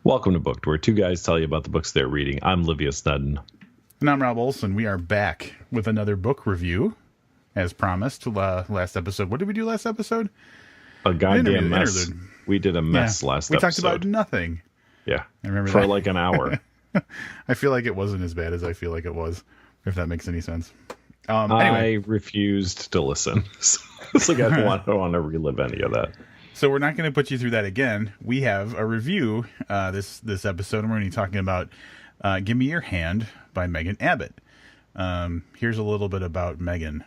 Welcome to Booked, where two guys tell you about the books they're reading. I'm Livia Snedden. And I'm Rob Olson. We are back with another book review, as promised. Last episode. What did we do last episode? A goddamn mess. We did a mess last episode. We talked about nothing. Yeah. I remember for that. like an hour. I feel like it wasn't as bad as I feel like it was, if that makes any sense. I refused to listen. So I don't want to relive any of that. So we're not going to put you through that again. We have a review this episode, and we're going to be talking about Give Me Your Hand by Megan Abbott. Here's a little bit about Megan.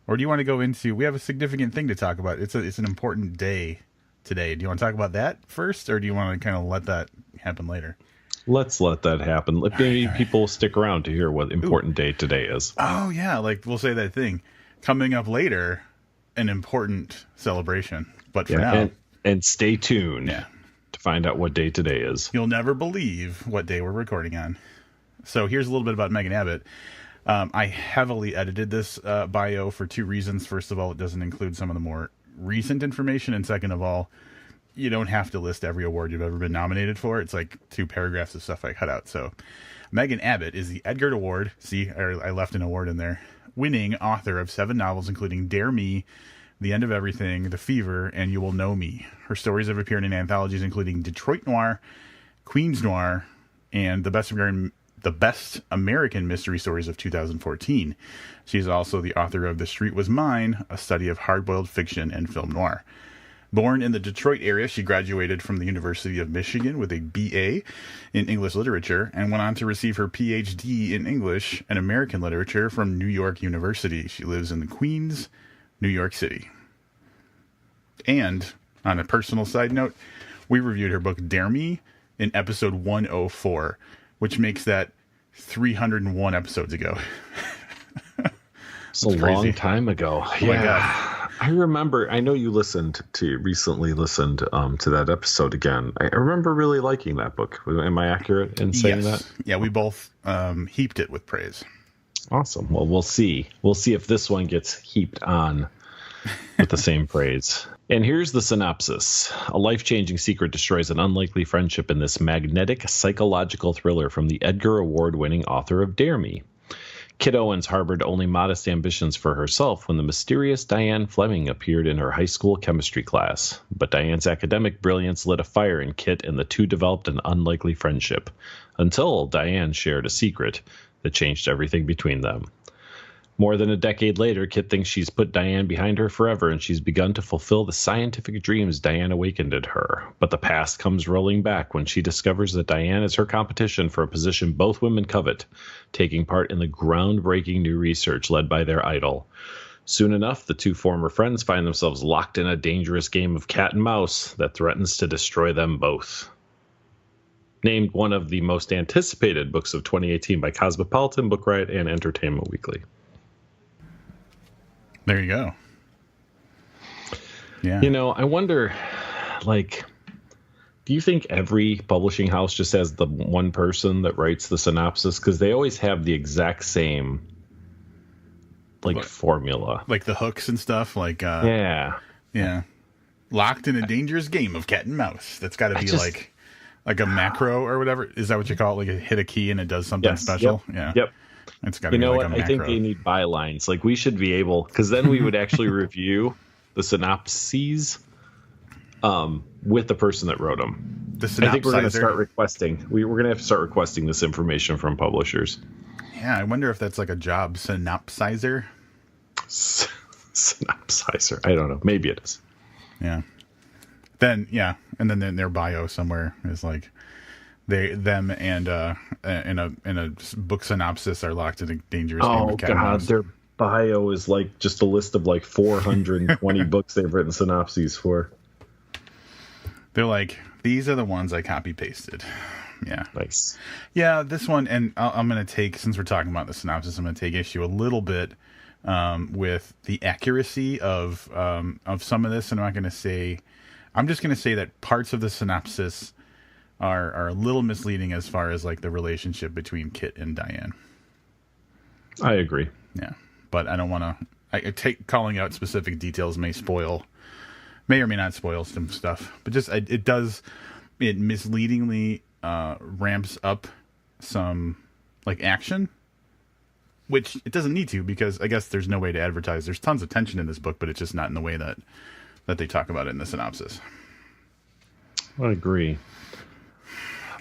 Or do you want to go into... We have a significant thing to talk about. It's an important day today. Do you want to talk about that first, or do you want to kind of let that happen later? Let's let that happen. Maybe people stick around to hear what important day today is. Oh, yeah. Like, we'll say that thing. Coming up later, an important celebration. But for now... And stay tuned to find out what day today is. You'll never believe what day we're recording on. So here's a little bit about Megan Abbott. I heavily edited this bio for two reasons. First of all, it doesn't include some of the more recent information. And second of all, you don't have to list every award you've ever been nominated for. It's like 2 paragraphs of stuff I cut out. So Megan Abbott is the Edgar Award. See, I left an award in there. Winning author of 7 novels, including Dare Me, The End of Everything, The Fever, and You Will Know Me. Her stories have appeared in anthologies including Detroit Noir, Queens Noir, and the Best American Mystery Stories of 2014. She's also the author of The Street Was Mine, a study of hard-boiled fiction and film noir. Born in the Detroit area, she graduated from the University of Michigan with a BA in English Literature and went on to receive her PhD in English and American Literature from New York University. She lives in Queens, New York City. And on a personal side note, we reviewed her book Dare Me in episode 104, which makes that 301 episodes ago. It's a long time ago. Oh my God. I remember, I know you recently listened to that episode again. I remember really liking that book. Am I accurate in saying that? Yeah, we both heaped it with praise. Awesome. Well, we'll see. We'll see if this one gets heaped on with the same praise. And here's the synopsis. A life-changing secret destroys an unlikely friendship in this magnetic psychological thriller from the Edgar Award-winning author of Dare Me. Kit Owens harbored only modest ambitions for herself when the mysterious Diane Fleming appeared in her high school chemistry class. But Diane's academic brilliance lit a fire in Kit, and the two developed an unlikely friendship, until Diane shared a secret that changed everything between them. More than a decade later, Kit thinks she's put Diane behind her forever, and she's begun to fulfill the scientific dreams Diane awakened in her. But the past comes rolling back when she discovers that Diane is her competition for a position both women covet, taking part in the groundbreaking new research led by their idol. Soon enough, the two former friends find themselves locked in a dangerous game of cat and mouse that threatens to destroy them both. Named one of the most anticipated books of 2018 by Cosmopolitan, Book Riot, and Entertainment Weekly. There you go. Yeah. You know, I wonder, do you think every publishing house just has the one person that writes the synopsis? Because they always have the exact same, formula. Like the hooks and stuff? Yeah. Locked in a dangerous game of cat and mouse. That's got to be like a macro or whatever. Is that what you call it? Like hit a key and it does something special? Yep. Yeah. Yep. It's got to be like a macro. I think they need bylines. Like, we should be able, because then we would actually review the synopses with the person that wrote them. I think we're going to start requesting. We're going to have to start requesting this information from publishers. Yeah, I wonder if that's like a job, synopsizer. Synopsizer. I don't know. Maybe it is. Yeah. Then in their bio somewhere is like them and in a book synopsis are locked in a dangerous game of cat and mouse. Their bio is like just a list of 420 books they've written synopses for. They're like, these are the ones I copy pasted. Yeah. Nice. Yeah, this one, and I'm going to take, since we're talking about the synopsis, I'm going to take issue a little bit with the accuracy of some of this. And I'm just going to say that parts of the synopsis are a little misleading as far as the relationship between Kit and Diane. I agree. Yeah, but I don't want to. Calling out specific details may or may not spoil some stuff. But just it does it misleadingly ramps up some like action, which it doesn't need to, because I guess there's no way to advertise. There's tons of tension in this book, but it's just not in the way that they talk about it in the synopsis. I agree.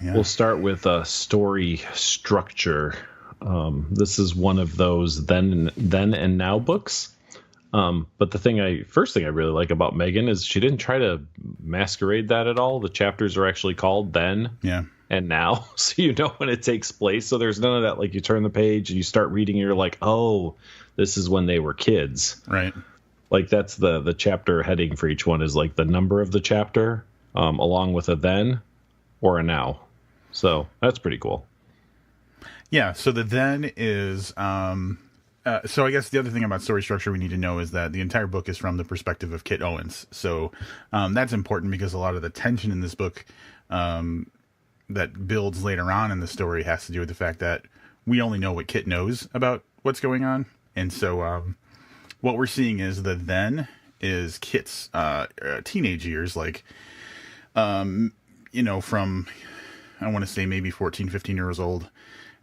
Yeah. We'll start with story structure. This is one of those then and now books. But the first thing I really like about Megan is she didn't try to masquerade that at all. The chapters are actually called then and now, so you know when it takes place. So there's none of that, like you turn the page and you start reading and you're like, oh, this is when they were kids. Right. Like that's the chapter heading for each one is like the number of the chapter, along with a then or a now. So that's pretty cool. Yeah. So the then is, so I guess the other thing about story structure we need to know is that the entire book is from the perspective of Kit Owens. So that's important because a lot of the tension in this book that builds later on in the story has to do with the fact that we only know what Kit knows about what's going on. And so what we're seeing is the then is Kit's teenage years, like, from, I want to say maybe 14, 15 years old.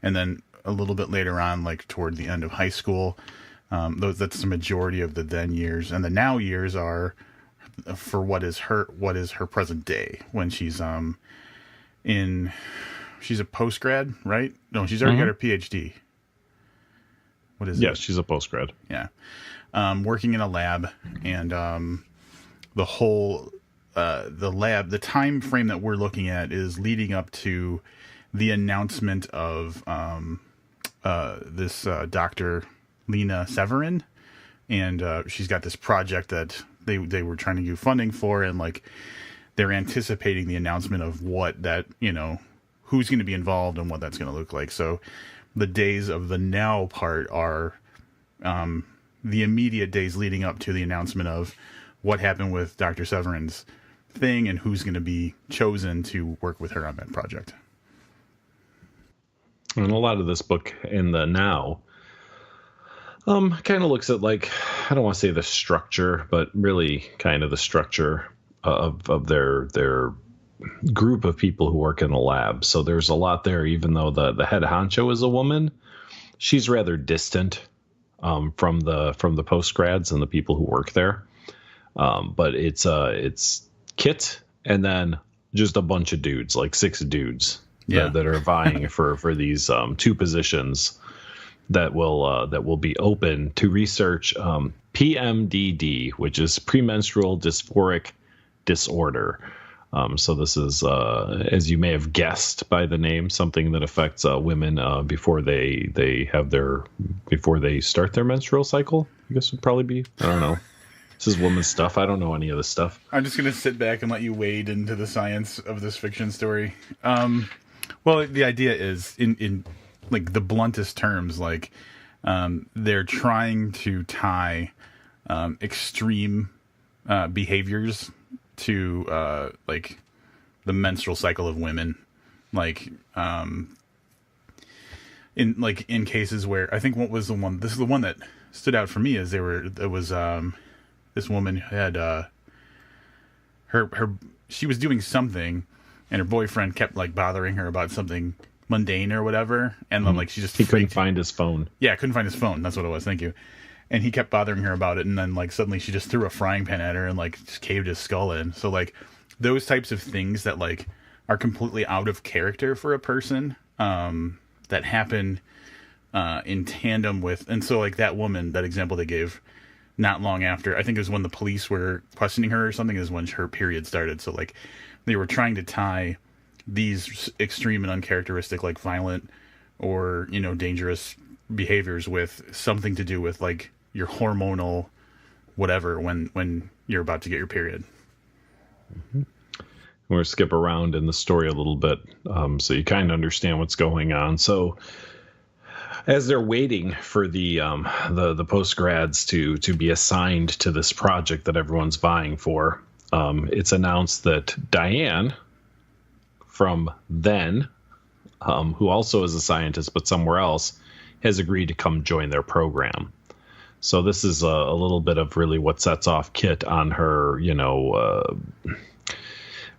And then a little bit later on, like toward the end of high school, that's the majority of the then years. And the now years are for what is her present day when she's she's a post-grad, right? No, she's already got her PhD. What is it? Yeah, she's a post-grad. Yeah. Working in a lab, and the whole the lab, the time frame that we're looking at is leading up to the announcement of this Dr. Lena Severin, and she's got this project that they were trying to do funding for, and like they're anticipating the announcement of what that, who's going to be involved and what that's going to look like. So the days of the now part are the immediate days leading up to the announcement of what happened with Dr. Severin's thing and who's going to be chosen to work with her on that project. And a lot of this book in the now kind of looks at, like, I don't want to say the structure, but really kind of the structure of their group of people who work in the lab. So there's a lot there, even though the head honcho is a woman. She's rather distant from the post-grads and the people who work there. But it's Kit and then just a bunch of dudes, like 6 dudes that are vying for these 2 positions that will be open to research PMDD, which is premenstrual dysphoric disorder. So this is, as you may have guessed by the name, something that affects women before they start their menstrual cycle, I guess would probably be. I don't know. This is women's stuff. I don't know any of this stuff. I'm just going to sit back and let you wade into the science of this fiction story. Well, the idea is, in like the bluntest terms, like they're trying to tie extreme behaviors to like the menstrual cycle of women, like in cases where I think this is the one that stood out for me, is this woman had she was doing something and her boyfriend kept like bothering her about something mundane or whatever, and then like he couldn't find his phone. Yeah, couldn't find his phone. That's what it was. Thank you. And he kept bothering her about it, and then like suddenly she just threw a frying pan at her and like just caved his skull in. So like those types of things that like are completely out of character for a person, that happen in tandem with, and so like that woman, that example they gave, not long after, I think it was when the police were questioning her or something, is when her period started. So like they were trying to tie these extreme and uncharacteristic, like violent or dangerous behaviors with something to do with like your hormonal whatever when you're about to get your period. Mm-hmm. We're going to skip around in the story a little bit, so you kind of understand what's going on. So as they're waiting for the post grads to be assigned to this project that everyone's vying for, it's announced that Diane from then, who also is a scientist but somewhere else, has agreed to come join their program. So this is a little bit of really what sets off Kit on her,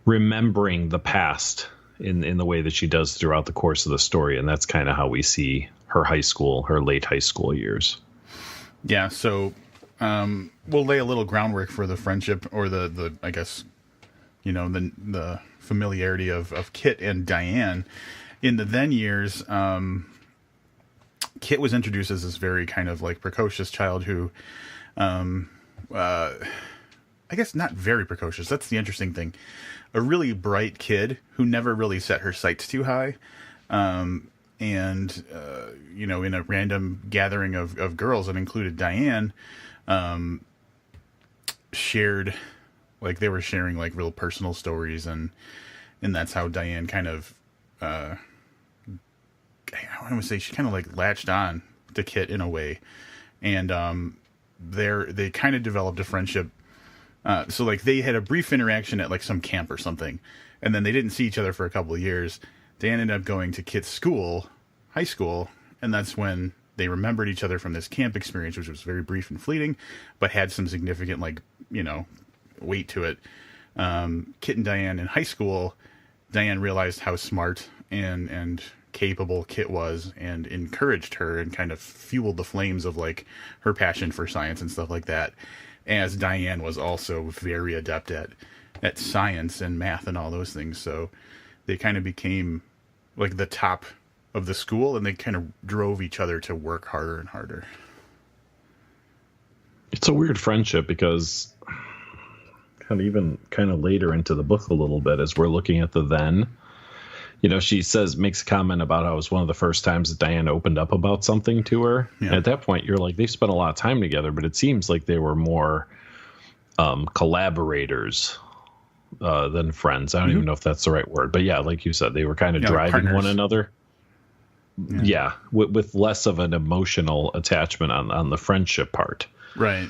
remembering the past in the way that she does throughout the course of the story. And that's kind of how we see her late high school years. Yeah. So we'll lay a little groundwork for the friendship, or the I guess, the familiarity of Kit and Diane. In the then years, Kit was introduced as this very kind of like precocious child who, I guess not very precocious. That's the interesting thing. A really bright kid who never really set her sights too high. In a random gathering of girls that included Diane, they were sharing like real personal stories, and that's how Diane kind of, I want to say she kind of like latched on to Kit in a way. And they kind of developed a friendship. So like they had a brief interaction at like some camp or something, and then they didn't see each other for a couple of years. Diane ended up going to Kit's high school, and that's when they remembered each other from this camp experience, which was very brief and fleeting, but had some significant weight to it. Kit and Diane in high school, Diane realized how smart and capable Kit was, and encouraged her and kind of fueled the flames of like her passion for science and stuff like that, as Diane was also very adept at science and math and all those things. So they kind of became like the top of the school, and they kind of drove each other to work harder and harder. It's a weird friendship because kind of later into the book a little bit, as we're looking at the then, she makes a comment about how it was one of the first times that Diane opened up about something to her. Yeah. And at that point, you're like, they spent a lot of time together, but it seems like they were more collaborators than friends. I don't even know if that's the right word, but yeah, like you said, they were kind of driving like one another. Yeah, with less of an emotional attachment on the friendship part. Right.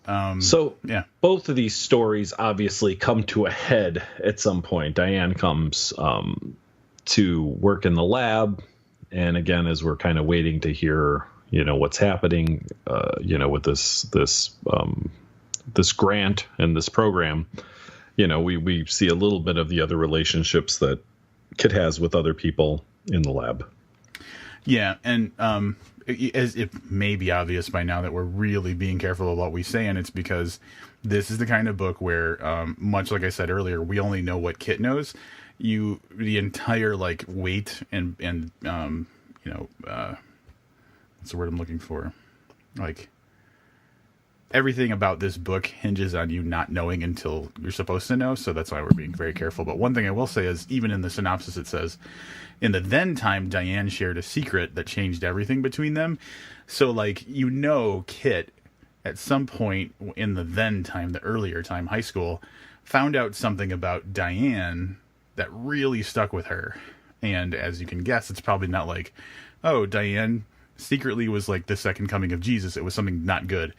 Both of these stories obviously come to a head at some point. Diane comes to work in the lab, and again, as we're kind of waiting to hear, what's happening, with this grant and this program, we see a little bit of the other relationships that Kit has with other people in the lab. Yeah, and as it may be obvious by now that we're really being careful about what we say, and it's because this is the kind of book where, much like I said earlier, we only know what Kit knows. The entire like weight and what's the word I'm looking for? Like everything about this book hinges on you not knowing until you're supposed to know. So that's why we're being very careful. But one thing I will say is, even in the synopsis, it says, in the then time, Diane shared a secret that changed everything between them. So like, Kit at some point in the then time, the earlier time, high school, found out something about Diane that really stuck with her. And as you can guess, it's probably not like, oh, Diane secretly was like the second coming of Jesus. It was something not good.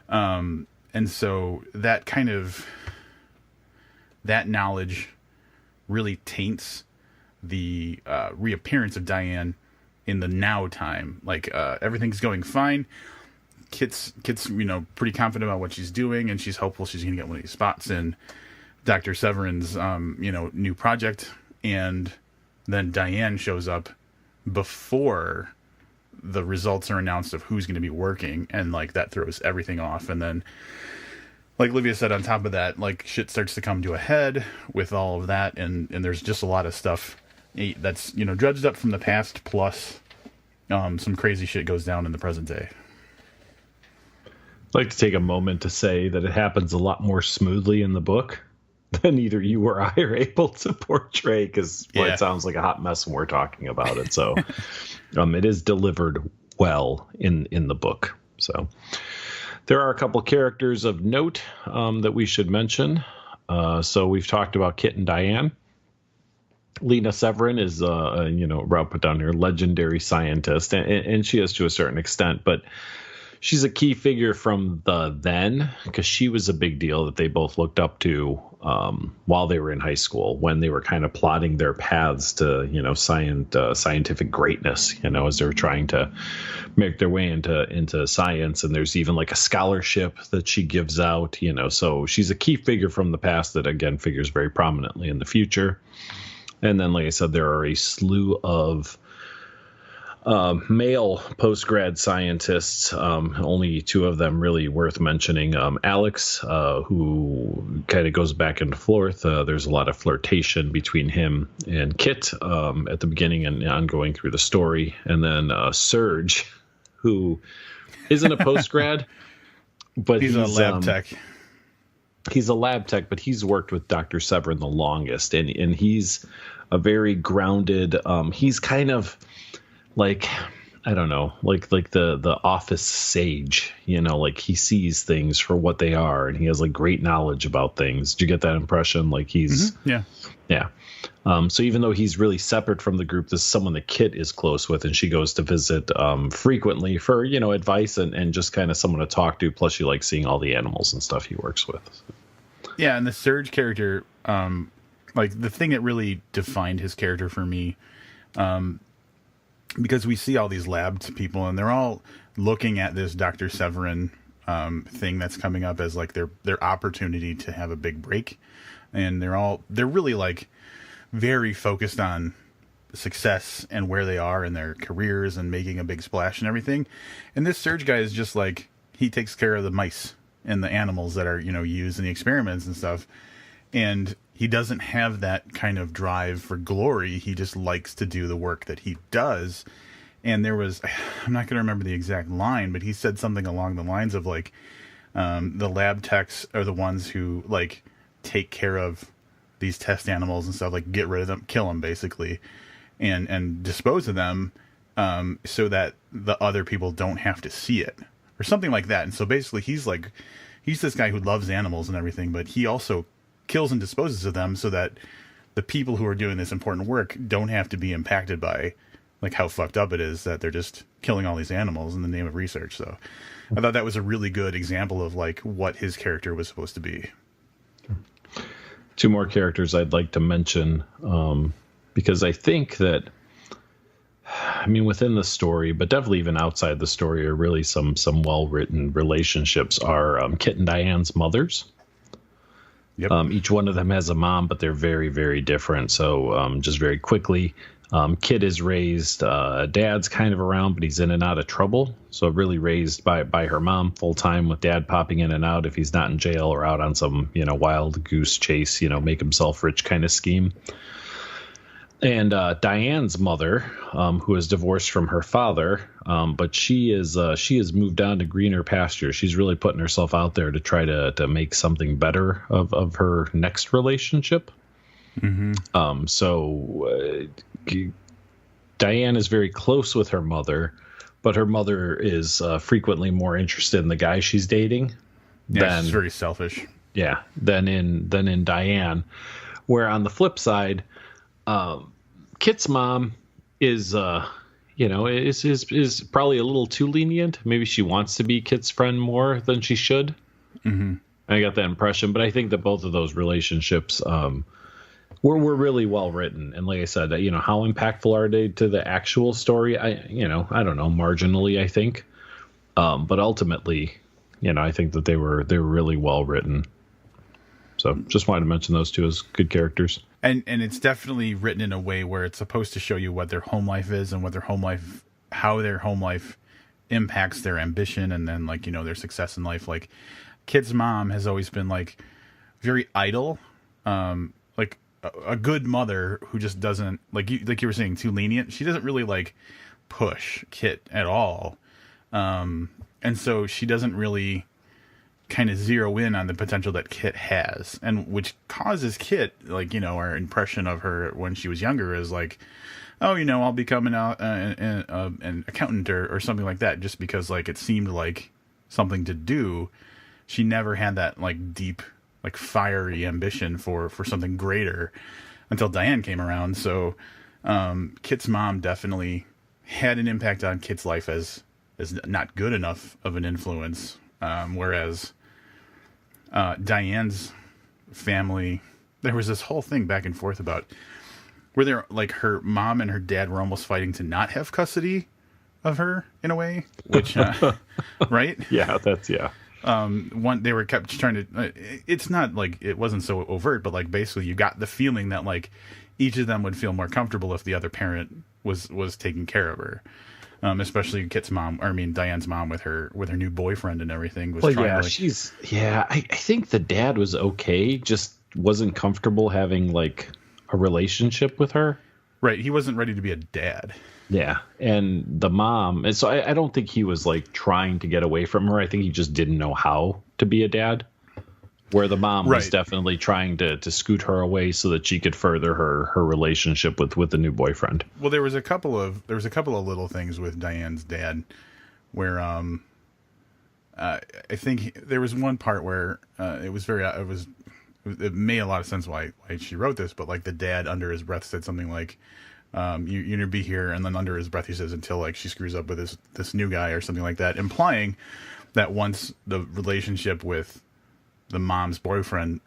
And so that knowledge really taints the reappearance of Diane in the now time. Like everything's going fine. Kit's pretty confident about what she's doing, and she's hopeful she's gonna get one of these spots in Dr. Severin's new project. And then Diane shows up before the results are announced of who's going to be working, and like that throws everything off. And then, like Livia said, on top of that, like shit starts to come to a head with all of that, and there's just a lot of stuff that's dredged up from the past, plus some crazy shit goes down in the present day. I'd like to take a moment to say that it happens a lot more smoothly in the book than either you or I are able to portray, because it sounds like a hot mess when we're talking about it. So it is delivered well in the book. So there are a couple characters of note that we should mention. So we've talked about Kit and Diane. Lena Severin is, Rob put down here, legendary scientist, and she is to a certain extent, but she's a key figure from the then, because she was a big deal that they both looked up to while they were in high school, when they were kind of plotting their paths to, scientific greatness, as they were trying to make their way into science. And there's even like a scholarship that she gives out, so she's a key figure from the past that, again, figures very prominently in the future. And then, like I said, there are a slew of male post-grad scientists, only two of them really worth mentioning. Alex, who kind of goes back and forth. There's a lot of flirtation between him and Kit at the beginning and ongoing through the story. And then Serge, who isn't a post-grad, but he's a lab tech. He's a lab tech, but he's worked with Dr. Severin the longest, and he's a very grounded, he's kind of like, I don't know, like the office sage, like he sees things for what they are, and he has like great knowledge about things. Do you get that impression? Like he's, yeah. So even though he's really separate from the group, this is someone that Kit is close with, and she goes to visit frequently for, advice and just kind of someone to talk to. Plus, she likes seeing all the animals and stuff he works with. Yeah, and the Surge character, like the thing that really defined his character for me, because we see all these labbed people, and they're all looking at this Dr. Severin thing that's coming up as like their opportunity to have a big break, and they're really like very focused on success and where they are in their careers and making a big splash and everything. And this Surge guy is just like, he takes care of the mice and the animals that are, used in the experiments and stuff. And he doesn't have that kind of drive for glory. He just likes to do the work that he does. And there was, I'm not going to remember the exact line, but he said something along the lines of like, the lab techs are the ones who like take care of these test animals and stuff, like get rid of them, kill them basically, and dispose of them, so that the other people don't have to see it or something like that. And so basically he's this guy who loves animals and everything, but he also kills and disposes of them so that the people who are doing this important work don't have to be impacted by like how fucked up it is that they're just killing all these animals in the name of research. So I thought that was a really good example of like what his character was supposed to be. Two more characters I'd like to mention, because I think that, within the story, but definitely even outside the story, are really some well-written relationships, are Kit and Diane's mothers. Yep. Each one of them has a mom, but they're very, very different. So just very quickly, Kit is raised, dad's kind of around, but he's in and out of trouble. So really raised by her mom full time, with dad popping in and out if he's not in jail or out on some, wild goose chase, make himself rich kind of scheme. And Diane's mother, who is divorced from her father, but she has moved on to greener pastures. She's really putting herself out there to try to make something better of her next relationship. Mm-hmm. So Diane is very close with her mother, but her mother is frequently more interested in the guy she's dating. Yeah, she's very selfish. Yeah, than in Diane. Where on the flip side, Kit's mom is is probably a little too lenient. Maybe she wants to be Kit's friend more than she should. Mm-hmm. I got that impression, but I think that both of those relationships were really well written. And like I said, how impactful are they to the actual story? I don't know, marginally, I think. But ultimately, I think that they were really well written. So just wanted to mention those two as good characters. And it's definitely written in a way where it's supposed to show you what their home life is and how their home life impacts their ambition and then their success in life. Like Kit's mom has always been like very idle, like a good mother who just doesn't like you were saying, too lenient. She doesn't really like push Kit at all. And so she doesn't really kind of zero in on the potential that Kit has, and which causes Kit, our impression of her when she was younger is like, oh, I'll become an accountant or something like that, just because it seemed like something to do. She never had that deep, fiery ambition for something greater until Diane came around. So Kit's mom definitely had an impact on Kit's life as as not good enough of an influence, whereas Diane's family, there was this whole thing back and forth about where they're like her mom and her dad were almost fighting to not have custody of her in a way, which right? Yeah, that's one, they were kept trying to, it's not like it wasn't so overt, but like basically you got the feeling that like each of them would feel more comfortable if the other parent was taking care of her. Especially Kit's mom, or I mean Diane's mom with her new boyfriend and everything was trying to like, I think the dad was okay, just wasn't comfortable having like a relationship with her. Right, he wasn't ready to be a dad. Yeah, and the mom, and so I don't think he was like trying to get away from her. I think he just didn't know how to be a dad. Where the mom was definitely trying to scoot her away so that she could further her relationship with the new boyfriend. Well, there was a couple of little things with Diane's dad where I think there was one part where it made a lot of sense why she wrote this, but like the dad under his breath said something like, you need to be here, and then under his breath he says, until like she screws up with this new guy or something like that, implying that once the relationship with the mom's boyfriend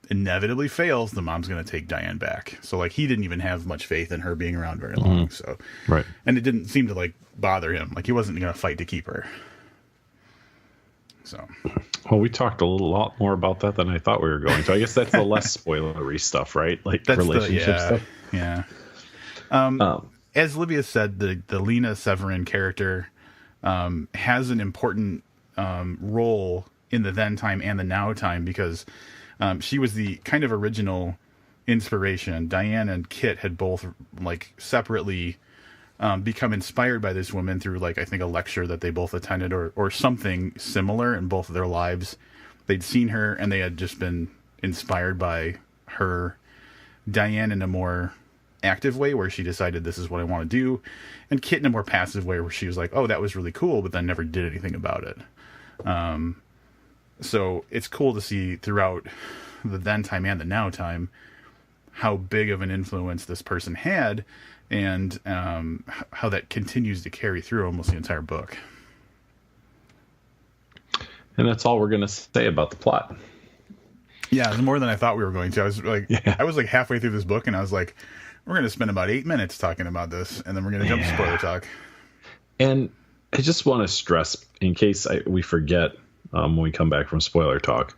inevitably fails, the mom's going to take Diane back. So like he didn't even have much faith in her being around very long. So right, and it didn't seem to like bother him. Like he wasn't going to fight to keep her. So well, we talked a lot more about that than I thought we were going to. I guess that's the less spoilery stuff, right? Like that's relationship stuff. Yeah. As Livia said, the Lena Severin character has an important role in the then time and the now time, because she was the kind of original inspiration. Diane and Kit had both like separately become inspired by this woman through like, I think a lecture that they both attended or something similar in both of their lives. They'd seen her and they had just been inspired by her. Diane in a more active way where she decided this is what I want to do, and Kit in a more passive way where she was like, oh, that was really cool, but then never did anything about it. So it's cool to see throughout the then time and the now time how big of an influence this person had, and how that continues to carry through almost the entire book. And that's all we're going to say about the plot. Yeah, it's more than I thought we were going to. I was like halfway through this book and I was like, we're going to spend about 8 minutes talking about this, and then we're going to jump to spoiler talk. And I just want to stress, in case we forget when we come back from spoiler talk,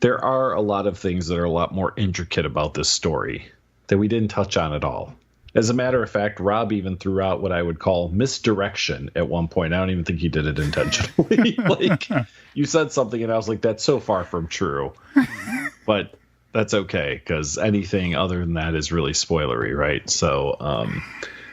there are a lot of things that are a lot more intricate about this story that we didn't touch on at all. As a matter of fact, Rob even threw out what I would call misdirection at one point. I don't even think he did it intentionally. Like, you said something and I was like, that's so far from true. But that's okay, because anything other than that is really spoilery, right? So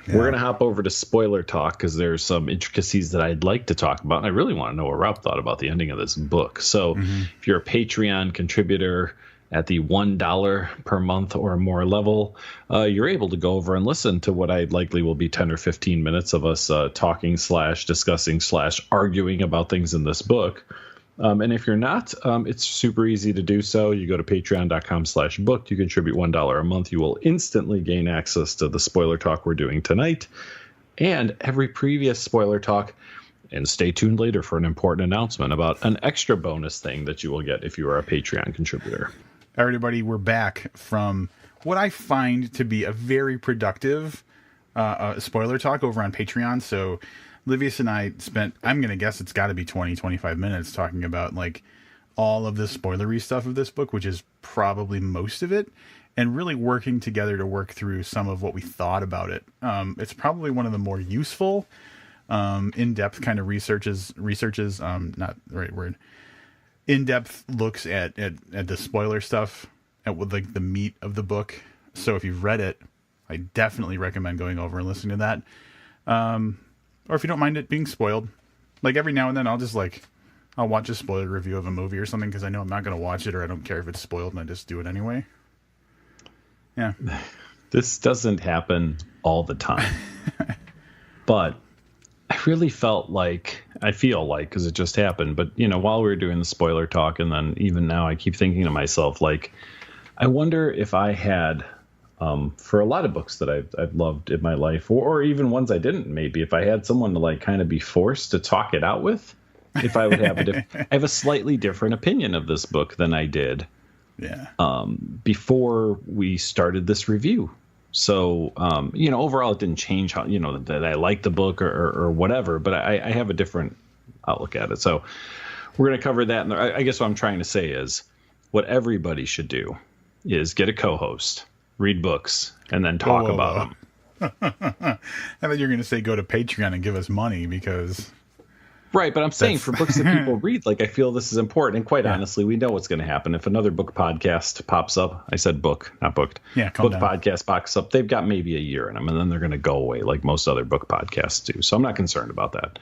we're going to hop over to spoiler talk, because there's some intricacies that I'd like to talk about. And I really want to know what Rob thought about the ending of this book. So if you're a Patreon contributor at the $1 per month or more level, you're able to go over and listen to what I likely will be 10 or 15 minutes of us talking / discussing / arguing about things in this book. And if you're not, it's super easy to do so. You go to patreon.com/book. You contribute $1 a month. You will instantly gain access to the spoiler talk we're doing tonight and every previous spoiler talk. And stay tuned later for an important announcement about an extra bonus thing that you will get if you are a Patreon contributor. Everybody, we're back from what I find to be a very productive spoiler talk over on Patreon. So Livius and I spent, I'm going to guess it's got to be 20-25 minutes talking about like all of the spoilery stuff of this book, which is probably most of it, and really working together to work through some of what we thought about it. It's probably one of the more useful, in-depth kind of researches, not the right word, in-depth looks at the spoiler stuff, with like the meat of the book. So if you've read it, I definitely recommend going over and listening to that. Or if you don't mind it being spoiled, like every now and then I'll watch a spoiler review of a movie or something, because I know I'm not going to watch it, or I don't care if it's spoiled, and I just do it anyway. Yeah. This doesn't happen all the time, but I really feel like, because it just happened, but while we were doing the spoiler talk, and then even now I keep thinking to myself, like, I wonder if I had for a lot of books that I've loved in my life, or even ones I didn't. Maybe if I had someone to like kind of be forced to talk it out with, if I would have I have a slightly different opinion of this book than I did before we started this review. So, overall, it didn't change how, that I like the book or whatever, but I have a different outlook at it. So we're going to cover that. And I guess what I'm trying to say is what everybody should do is get a co-host, read books, and then talk about them. I thought you were going to say go to Patreon and give us money because... Right, but I'm saying for books that people read, like I feel this is important. And quite honestly, we know what's going to happen. If another book podcast pops up, I said book, not booked. Yeah, book down. Podcast pops up, they've got maybe a year in them, and then they're going to go away like most other book podcasts do. So I'm not concerned about that.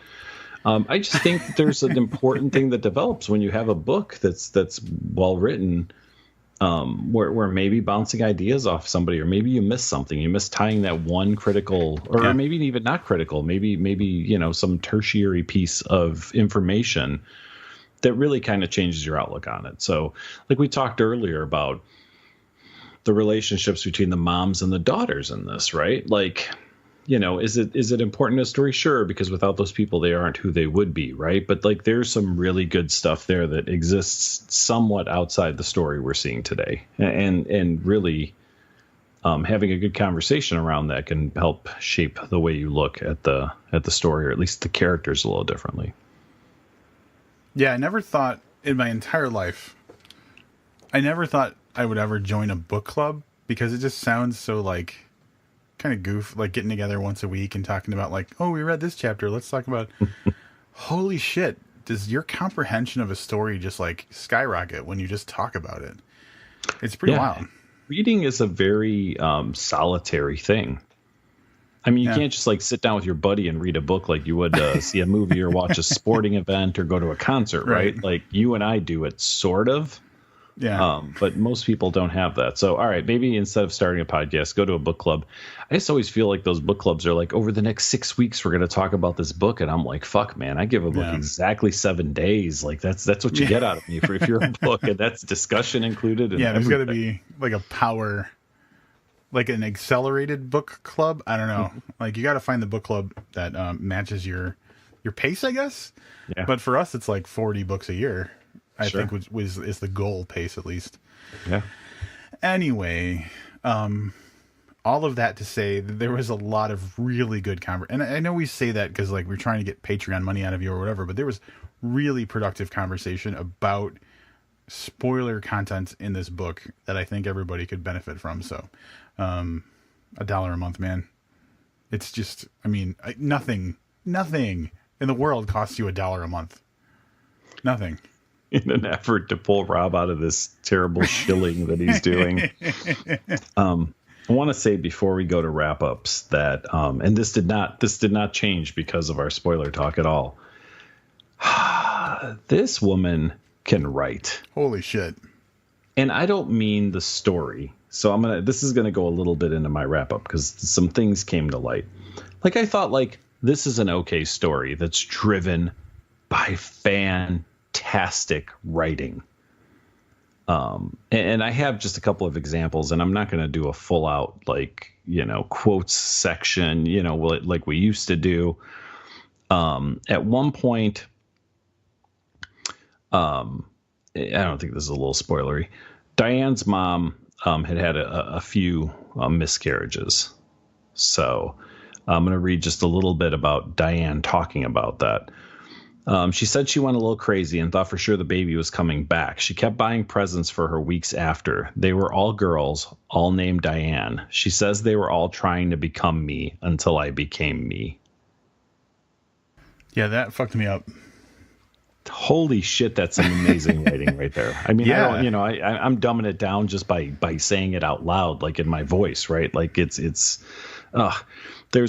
I just think that there's an important thing that develops when you have a book that's well written, where maybe bouncing ideas off somebody, or maybe you miss something. You miss tying that one critical, or maybe even not critical, maybe some tertiary piece of information that really kind of changes your outlook on it. So like we talked earlier about the relationships between the moms and the daughters in this, right? Like, is it important to a story? Sure, because without those people, they aren't who they would be, right? But like, there's some really good stuff there that exists somewhat outside the story we're seeing today, and really having a good conversation around that can help shape the way you look at the story, or at least the characters a little differently. Yeah, I never thought in my entire life, I would ever join a book club, because it just sounds so like kind of goof, like getting together once a week and talking about like, oh, we read this chapter, let's talk about holy shit, does your comprehension of a story just like skyrocket when you just talk about it? It's pretty wild. Reading is a very solitary thing. I mean, you can't just like sit down with your buddy and read a book like you would see a movie or watch a sporting event or go to a concert, right? Like you and I do it sort of. Yeah. But most people don't have that. So, all right, maybe instead of starting a podcast, go to a book club. I just always feel like those book clubs are like, over the next 6 weeks, we're going to talk about this book. And I'm like, fuck, man, I give a book exactly 7 days. Like that's what you get out of me if you're a book, and that's discussion included. And there's got to be like a power, like an accelerated book club. I don't know. Like you got to find the book club that matches your pace, I guess. Yeah. But for us, it's like 40 books a year. I think is the goal pace, at least. Yeah. Anyway, all of that to say that there was a lot of really good conversation. And I know we say that because like we're trying to get Patreon money out of you or whatever, but there was really productive conversation about spoiler content in this book that I think everybody could benefit from. So, $1 a month, man. It's just, I mean, nothing in the world costs you $1 a month. Nothing. In an effort to pull Rob out of this terrible shilling that he's doing. I want to say before we go to wrap ups that, and this did not change because of our spoiler talk at all. This woman can write. Holy shit. And I don't mean the story. So this is going to go a little bit into my wrap up because some things came to light. Like I thought, like, this is an okay story that's driven by fantastic writing. And I have just a couple of examples, and I'm not going to do a full out, like, quotes section, like we used to do. At one point, I don't think this is a little spoilery. Diane's mom had a few miscarriages. So I'm going to read just a little bit about Diane talking about that. She said she went a little crazy and thought for sure the baby was coming back. She kept buying presents for her weeks after. They were all girls, all named Diane. She says they were all trying to become me until I became me. Yeah, that fucked me up. Holy shit, that's some amazing writing right there. I mean, I don't, I'm dumbing it down just by saying it out loud, like in my voice, right? Like there's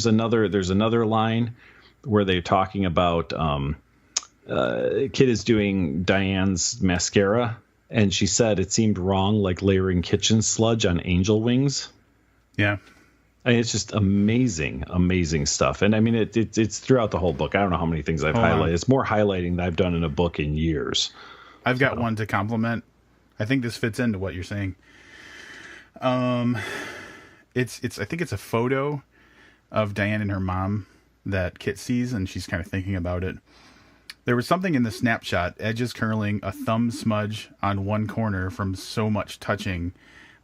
another line where they're talking about, kid is doing Diane's mascara, and she said it seemed wrong, like layering kitchen sludge on angel wings. Yeah. I mean, it's just amazing stuff. And I mean, it's throughout the whole book. I don't know how many things I've highlighted. It's more highlighting than I've done in a book in years. I've got one to compliment. I think this fits into what you're saying. It's I think it's a photo of Diane and her mom that Kit sees, and she's kind of thinking about it. There was something in the snapshot, edges curling, a thumb smudge on one corner from so much touching,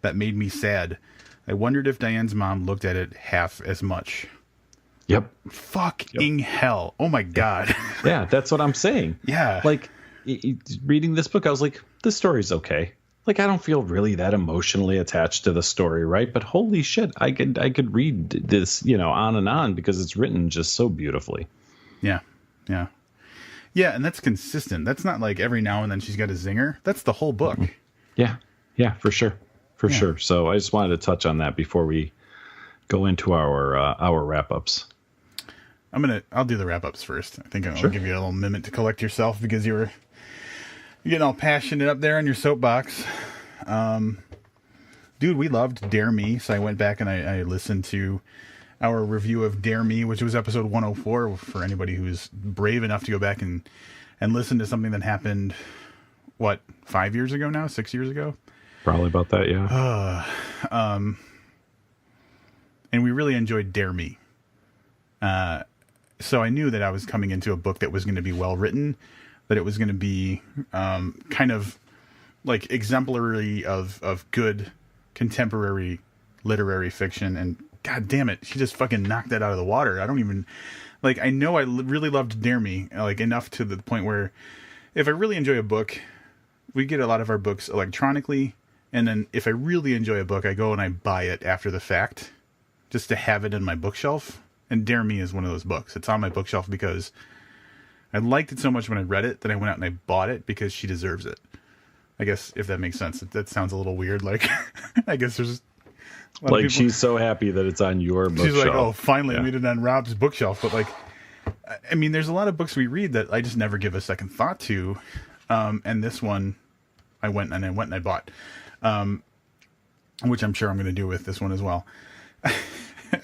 that made me sad. I wondered if Diane's mom looked at it half as much. Yep. Fucking hell. Oh my God. Yeah, that's what I'm saying. Yeah. Like, reading this book, I was like, this story's okay. Like, I don't feel really that emotionally attached to the story, right? But holy shit, I could read this, on and on, because it's written just so beautifully. Yeah. Yeah. Yeah, and that's consistent. That's not like every now and then she's got a zinger. That's the whole book. Yeah. Yeah, for sure. For sure. So I just wanted to touch on that before we go into our wrap-ups. I'll do the wrap-ups first. I think I'll give you a little minute to collect yourself, because you're getting all passionate up there on your soapbox. Dude, we loved Dare Me, so I went back and I listened to our review of Dare Me, which was episode 104, for anybody who's brave enough to go back and listen to something that happened, 5 years ago now? 6 years ago? Probably about that, yeah. And we really enjoyed Dare Me. So I knew that I was coming into a book that was going to be well written, that it was going to be kind of like exemplary of good contemporary literary fiction. And God damn it, she just fucking knocked that out of the water. I don't even I know I really loved Dare Me, enough to the point where if I really enjoy a book, we get a lot of our books electronically. And then if I really enjoy a book, I go and I buy it after the fact just to have it in my bookshelf. And Dare Me is one of those books. It's on my bookshelf because I liked it so much when I read it that I went out and I bought it because she deserves it. I guess, if that makes sense. That sounds a little weird. I guess there's a lot of people, she's so happy that it's on your bookshelf. She's like, oh, finally made it on Rob's bookshelf. But I mean, there's a lot of books we read that I just never give a second thought to. And this one I went and I bought. Which I'm sure I'm going to do with this one as well.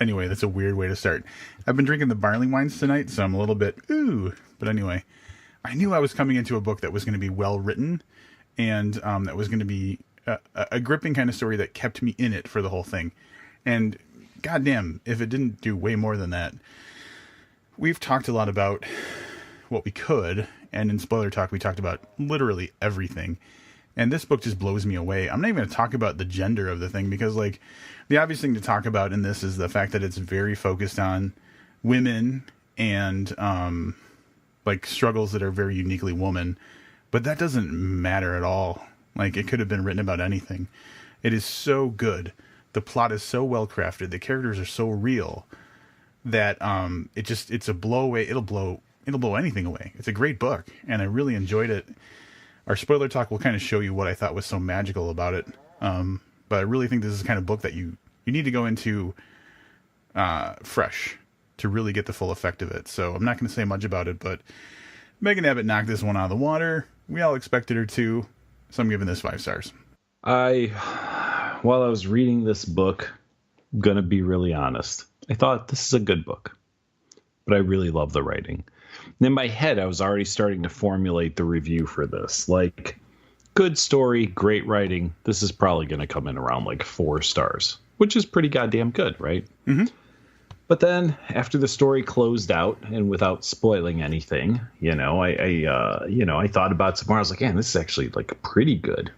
Anyway, that's a weird way to start. I've been drinking the barley wines tonight, so I'm a little bit, ooh. But anyway, I knew I was coming into a book that was going to be well written, and that was going to be a gripping kind of story that kept me in it for the whole thing. And goddamn, if it didn't do way more than that. We've talked a lot about what we could, and in Spoiler Talk, we talked about literally everything. And this book just blows me away. I'm not even going to talk about the gender of the thing, because the obvious thing to talk about in this is the fact that it's very focused on women and struggles that are very uniquely woman. But that doesn't matter at all. It could have been written about anything. It is so good. The plot is so well crafted. The characters are so real that it's a blow away. It'll blow anything away. It's a great book, and I really enjoyed it. Our Spoiler Talk will kind of show you what I thought was so magical about it. But I really think this is the kind of book that you need to go into fresh to really get the full effect of it. So I'm not going to say much about it, but Megan Abbott knocked this one out of the water. We all expected her to, so I'm giving this 5 stars. While I was reading this book, I'm going to be really honest. I thought this is a good book, but I really love the writing. And in my head, I was already starting to formulate the review for this. Good story, great writing. This is probably going to come in around 4 stars, which is pretty goddamn good, right? Mm-hmm. But then after the story closed out, and without spoiling anything, I thought about it some more. I was like, man, this is actually pretty good.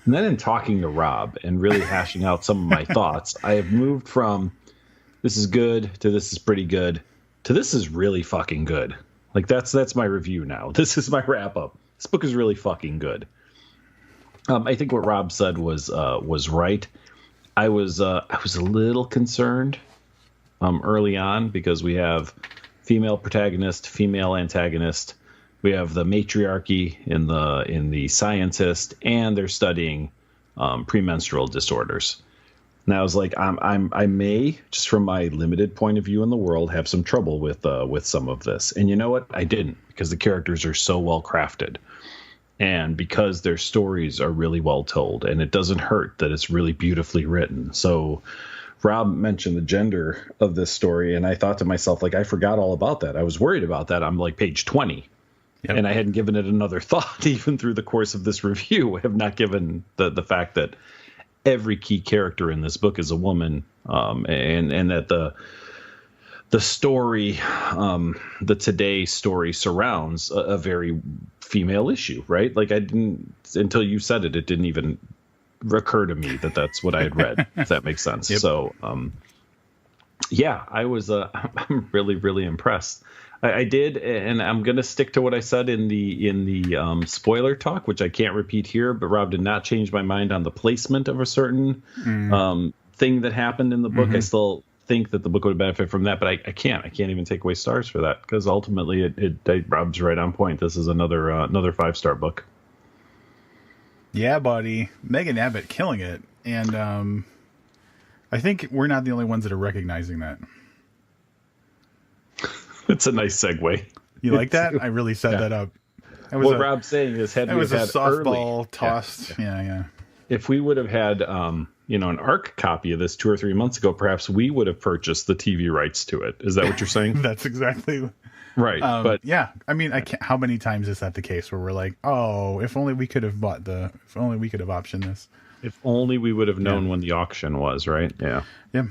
And then in talking to Rob and really hashing out some of my thoughts, I have moved from this is good to this is pretty good to this is really fucking good. That's my review now. This is my wrap up. This book is really fucking good. I think what Rob said was right. I was a little concerned early on, because we have female protagonist, female antagonist. We have the matriarchy in the scientist, and they're studying premenstrual disorders. And I was like, I may, just from my limited point of view in the world, have some trouble with some of this. And you know what? I didn't, because the characters are so well crafted, and because their stories are really well told, and it doesn't hurt that it's really beautifully written. So Rob mentioned the gender of this story, and I thought to myself, I forgot all about that. I was worried about that. I'm page 20. Yep. And I hadn't given it another thought even through the course of this review. I have not given the fact that every key character in this book is a woman, and that the story, the Today story surrounds a very female issue, right? Like I didn't, until you said it didn't even recur to me that that's what I had read, if that makes sense. Yep. So, yeah, I was, I'm really, really impressed. I did, and I'm going to stick to what I said in the spoiler talk, which I can't repeat here, but Rob did not change my mind on the placement of a certain thing that happened in the book. I still think that the book would benefit from that, but I can't even take away stars for that, because ultimately Rob's right on point. This is another 5-star book. Yeah, buddy. Megan Abbott killing it. And I think we're not the only ones that are recognizing that. It's a nice segue. You like that? I really set that up. What Rob's saying is, had we had a softball tossed. Yeah. If we would have had an ARC copy of this 2 or 3 months ago, perhaps we would have purchased the TV rights to it. Is that what you're saying? That's exactly right. But yeah, I mean, how many times is that the case where we're like, oh, if only we could have if only we could have optioned this. If only we would have known when the auction was, right? Yeah. Yeah.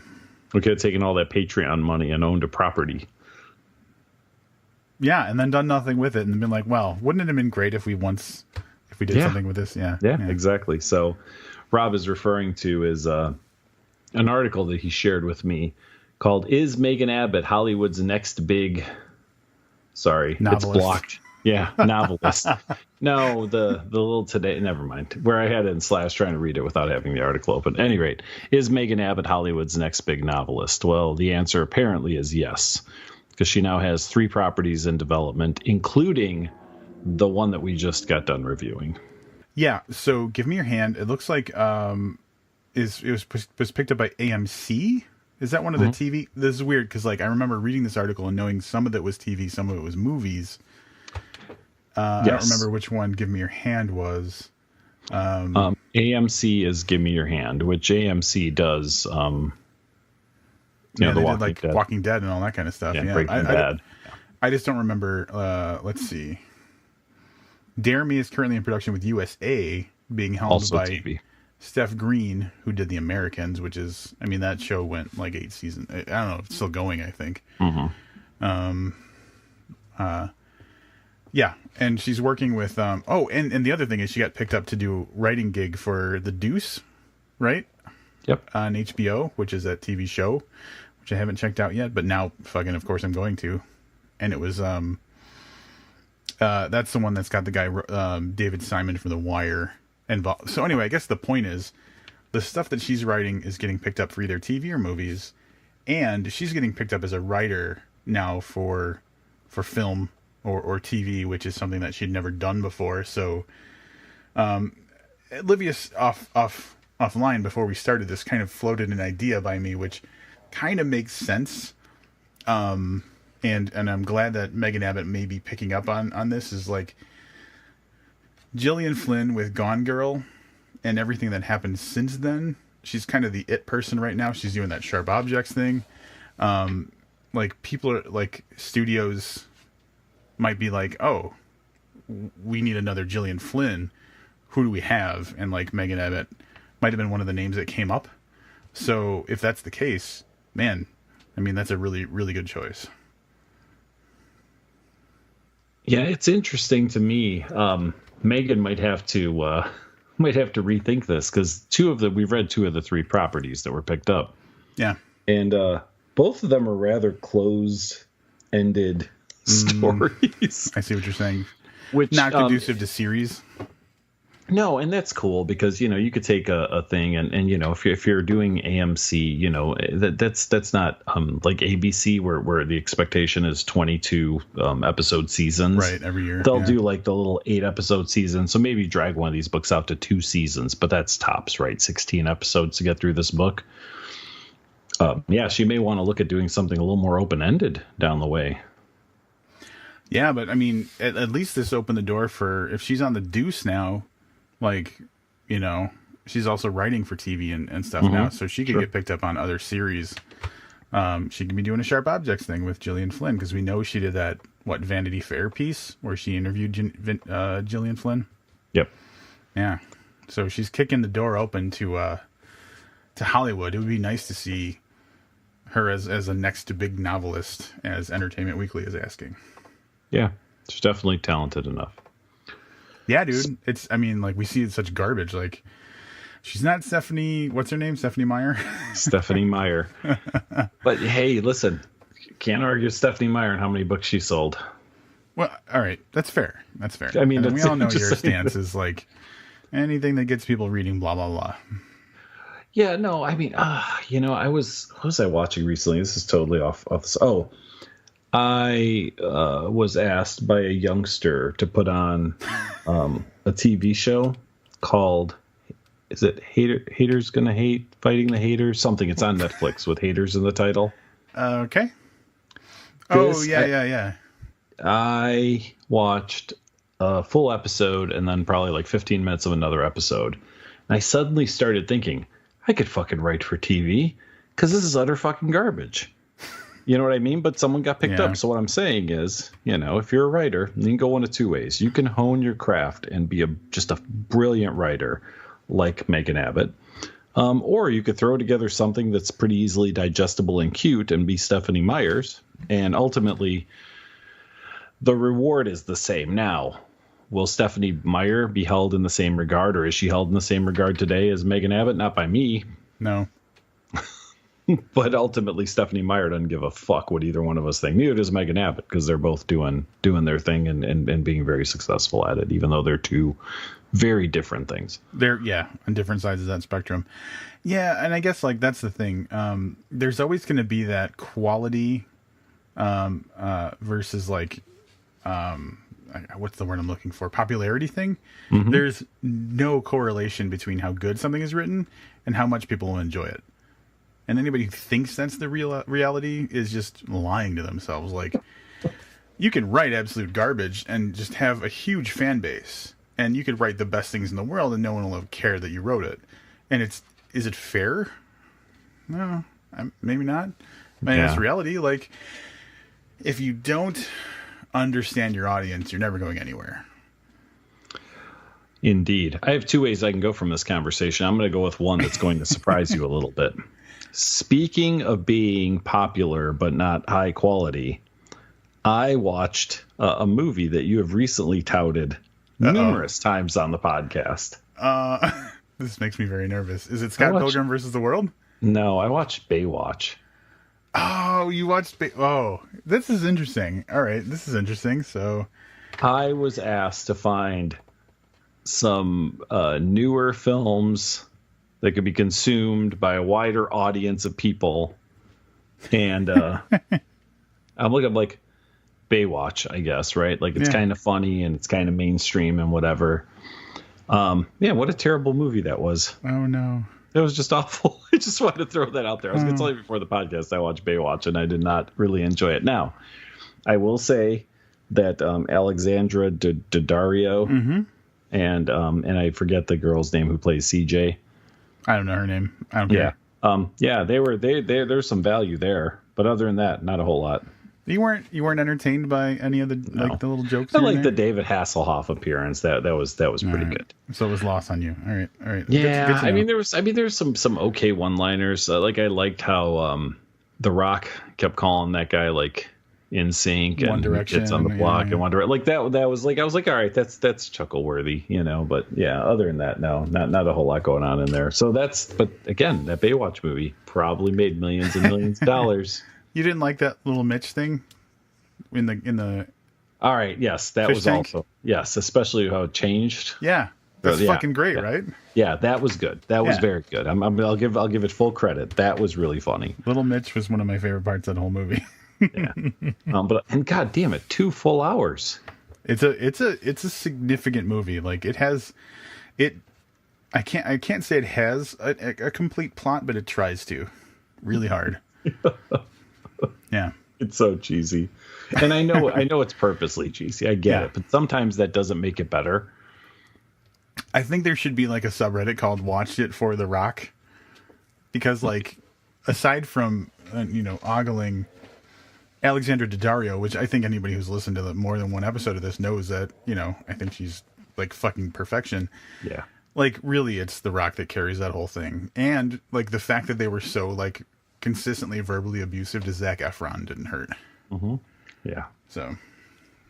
We could have taken all that Patreon money and owned a property. Yeah, and then done nothing with it and been like, well, wouldn't it have been great if we did something with this? Yeah, exactly. So Rob is referring to an article that he shared with me called "Is Megan Abbott Hollywood's Next Big?" Sorry, novelist. It's blocked. Yeah, novelist. No, the little Today. Never mind. Where I had it in slash trying to read it without having the article open. At any rate, is Megan Abbott Hollywood's next big novelist? Well, the answer apparently is yes, because she now has 3 properties in development, including the one that we just got done reviewing. Yeah, so Give Me Your Hand. It looks like it was picked up by AMC. Is that one of the TV? This is weird because I remember reading this article and knowing some of it was TV, some of it was movies. I don't remember which one Give Me Your Hand was. AMC is Give Me Your Hand, which AMC does. The Walking Dead and all that kind of stuff. Yeah, Breaking Bad. I just don't remember. Let's see. Dare Me is currently in production with USA, being held also by TV. Steph Green, who did The Americans, which is, I mean, that show went 8 seasons. I don't know, it's still going, I think. Yeah, and she's working with. And the other thing is she got picked up to do writing gig for The Deuce, right? Yep. On HBO, which is a TV show, which I haven't checked out yet, but now fucking, of course, I'm going to. And it was that's the one that's got the guy David Simon from The Wire involved. So anyway, I guess the point is the stuff that she's writing is getting picked up for either TV or movies, and she's getting picked up as a writer now for film or TV, which is something that she'd never done before. So Olivia offline before we started this kind of floated an idea by me, which kind of makes sense. And I'm glad that Megan Abbott may be picking up on this, is Gillian Flynn with Gone Girl and everything that happened since then. She's kind of the it person right now. She's doing that sharp objects thing. People are studios might be like, oh, we need another Gillian Flynn. Who do we have? And Megan Abbott might have been one of the names that came up. So if that's the case, man, I mean, that's a really, really good choice. Yeah, it's interesting to me. Megan might have to rethink this, because we've read 2 of the 3 properties that were picked up. Yeah, and both of them are rather closed-ended stories. I see what you're saying. Which not conducive to series. No, and that's cool, because you could take a thing and if you're doing AMC, that's not like ABC where the expectation is 22 episode seasons. Right, every year. They'll do the little 8-episode season, so maybe drag one of these books out to 2 seasons, but that's tops, right? 16 episodes to get through this book. She may want to look at doing something a little more open-ended down the way. Yeah, but I mean, at least this opened the door for, if she's on The Deuce now, she's also writing for TV and stuff now, so she could get picked up on other series. She could be doing a Sharp Objects thing with Gillian Flynn, because we know she did that, Vanity Fair piece where she interviewed Gillian Flynn. Yep. Yeah. So she's kicking the door open to Hollywood. It would be nice to see her as a next to big novelist, as Entertainment Weekly is asking. Yeah, she's definitely talented enough. Yeah, dude. We see such garbage. Like, she's not Stephanie. What's her name? Stephanie Meyer. Stephanie Meyer. But hey, listen, can't argue Stephanie Meyer and how many books she sold. Well, all right, that's fair. That's fair. I mean, we all know your stance is like anything that gets people reading, blah blah blah. Yeah, no, I mean, what was I watching recently? This is totally off this. Oh, I was asked by a youngster to put on a TV show called, is it Haters Gonna Hate, Fighting the Haters? Something. It's on Netflix with haters in the title. Okay. Yeah. I watched a full episode and then probably like 15 minutes of another episode. And I suddenly started thinking, I could fucking write for TV because this is utter fucking garbage. You know what I mean? But someone got picked up. So what I'm saying is, if you're a writer, you can go one of two ways. You can hone your craft and be just a brilliant writer like Megan Abbott. Or you could throw together something that's pretty easily digestible and cute and be Stephanie Meyers. And ultimately, the reward is the same. Now, will Stephanie Meyer be held in the same regard, or is she held in the same regard today as Megan Abbott? Not by me. No. But ultimately, Stephanie Meyer doesn't give a fuck what either one of us think. Neither does Megan Abbott, because they're both doing their thing and being very successful at it, even though they're two very different things. They're, on different sides of that spectrum. Yeah, and I guess, that's the thing. There's always going to be that quality versus, what's the word I'm looking for? Popularity thing. Mm-hmm. There's no correlation between how good something is written and how much people will enjoy it. And anybody who thinks that's the reality is just lying to themselves. Like, you can write absolute garbage and just have a huge fan base. And you could write the best things in the world and no one will care that you wrote it. And is it fair? No, maybe not. I mean, it's reality. Like, if you don't understand your audience, you're never going anywhere. Indeed. I have two ways I can go from this conversation. I'm going to go with one that's going to surprise you a little bit. Speaking of being popular but not high quality, I watched a movie that you have recently touted numerous times on the podcast. This makes me very nervous. Is it Scott Pilgrim versus the World? No, I watched Baywatch. Oh, you watched this is interesting. All right, this is interesting. So I was asked to find some newer films that could be consumed by a wider audience of people. And I'm looking like Baywatch, I guess, right? Like, it's kind of funny and it's kind of mainstream and whatever. What a terrible movie that was. Oh, no. It was just awful. I just wanted to throw that out there. I was going to tell you before the podcast I watched Baywatch, and I did not really enjoy it. Now, I will say that Alexandra Daddario and I forget the girl's name who plays CJ. I don't know her name. I don't care. There's some value there, but other than that, not a whole lot. You weren't entertained by any of the the little jokes. I like the David Hasselhoff appearance. That was pretty good. So it was lost on you. All right. Yeah, I mean there's some okay one-liners. I liked how The Rock kept calling that guy like In Sync and Kids on the Block and One Direction. Like that was like, I was like, all right, that's chuckle worthy, But yeah, other than that, no, not a whole lot going on in there. So but again, that Baywatch movie probably made millions and millions of dollars. You didn't like that little Mitch thing in the. All right. Yes, that was tank? Also especially how it changed. Yeah, that's fucking great, right? Yeah, that was good. That was very good. I'll give it full credit. That was really funny. Little Mitch was one of my favorite parts of the whole movie. Yeah, and god damn it, 2 full hours. It's a significant movie. Like it has, I can't say it has a complete plot, but it tries to, really hard. Yeah, it's so cheesy, and I know it's purposely cheesy. I get it, but sometimes that doesn't make it better. I think there should be like a subreddit called "Watched It for the Rock," because aside from ogling Alexandra Daddario, which I think anybody who's listened to more than one episode of this knows that I think she's like fucking perfection. Yeah, like really, it's The Rock that carries that whole thing, and like the fact that they were so like consistently verbally abusive to Zac Efron didn't hurt. Mm-hmm. Yeah. So,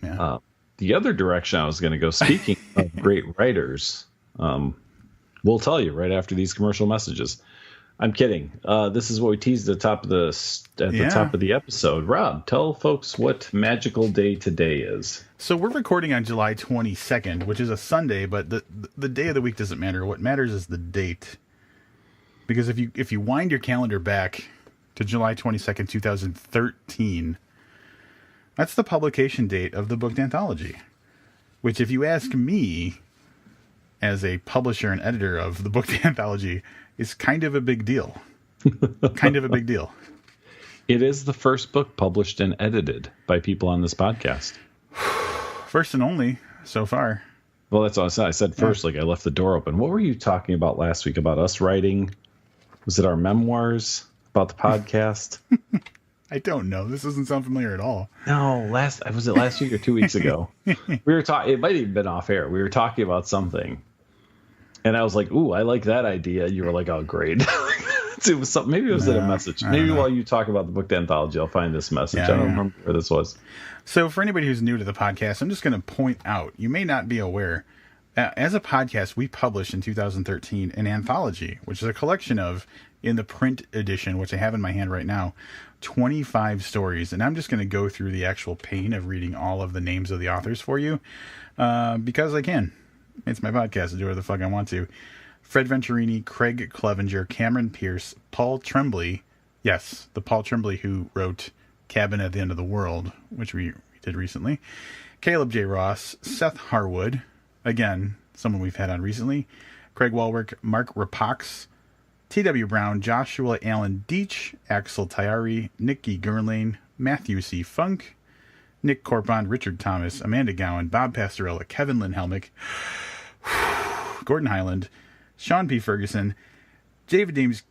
yeah. The other direction I was going to go, speaking of great writers, we'll tell you right after these commercial messages. I'm kidding. This is what we teased at the top of the episode. Rob, tell folks what magical day today is. So we're recording on July 22nd, which is a Sunday, but the day of the week doesn't matter. What matters is the date. Because if you wind your calendar back to July 22nd, 2013, that's the publication date of the book Anthology. Which, if you ask me, as a publisher and editor of the book Anthology, is kind of a big deal. Kind of a big deal. It is the first book published and edited by people on this podcast. First and only so far. Well, that's what I said. I said first, like I left the door open. What were you talking about last week about us writing? Was it our memoirs about the podcast? I don't know. This doesn't sound familiar at all. No, was it last week or 2 weeks ago? We were talking. It might have even been off air. We were talking about something, and I was like, "Ooh, I like that idea." You were like, "Oh, great." It was something. Maybe it was in a message. Maybe while you talk about the book Anthology, I'll find this message. I don't remember where this was. So, for anybody who's new to the podcast, I'm just going to point out, you may not be aware, as a podcast, we published in 2013 an anthology, which is a collection of, in the print edition, which I have in my hand right now, 25 stories. And I'm just going to go through the actual pain of reading all of the names of the authors for you, because I can. It's my podcast. I do whatever the fuck I want to. Fred Venturini, Craig Clevenger, Cameron Pierce, Paul Tremblay. Yes, the Paul Tremblay who wrote Cabin at the End of the World, which we did recently. Caleb J. Ross, Seth Harwood, again, someone we've had on recently. Craig Walwork, Mark Rapax, T.W. Brown, Joshua Allen Deach, Axel Tayari, Nikki Gurlane, Matthew C. Funk, Nick Corpon, Richard Thomas, Amanda Gowan, Bob Pastorella, Kevin Lynn Helmick, Gordon Highland, Sean P. Ferguson, David James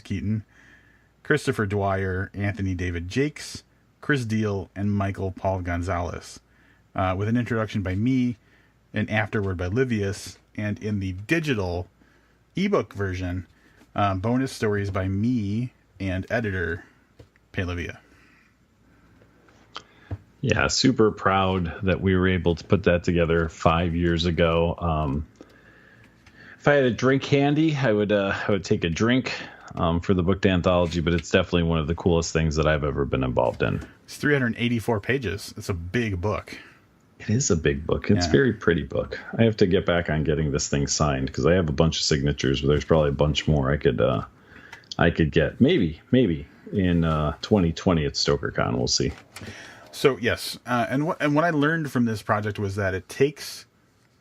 Keaton, Christopher Dwyer, Anthony David Jakes, Chris Deal, and Michael Paul Gonzalez, with an introduction by me, an afterword by Livius, and in the digital ebook version, bonus stories by me and editor Palivia. Yeah, super proud that we were able to put that together 5 years ago. If I had a drink handy, I would take a drink for the book Anthology, but it's definitely one of the coolest things that I've ever been involved in. It's 384 pages. It's a big book. It is a big book. It's a very pretty book. I have to get back on getting this thing signed because I have a bunch of signatures, but there's probably a bunch more I could get. Maybe in 2020 at StokerCon. We'll see. So yes, and what I learned from this project was that it takes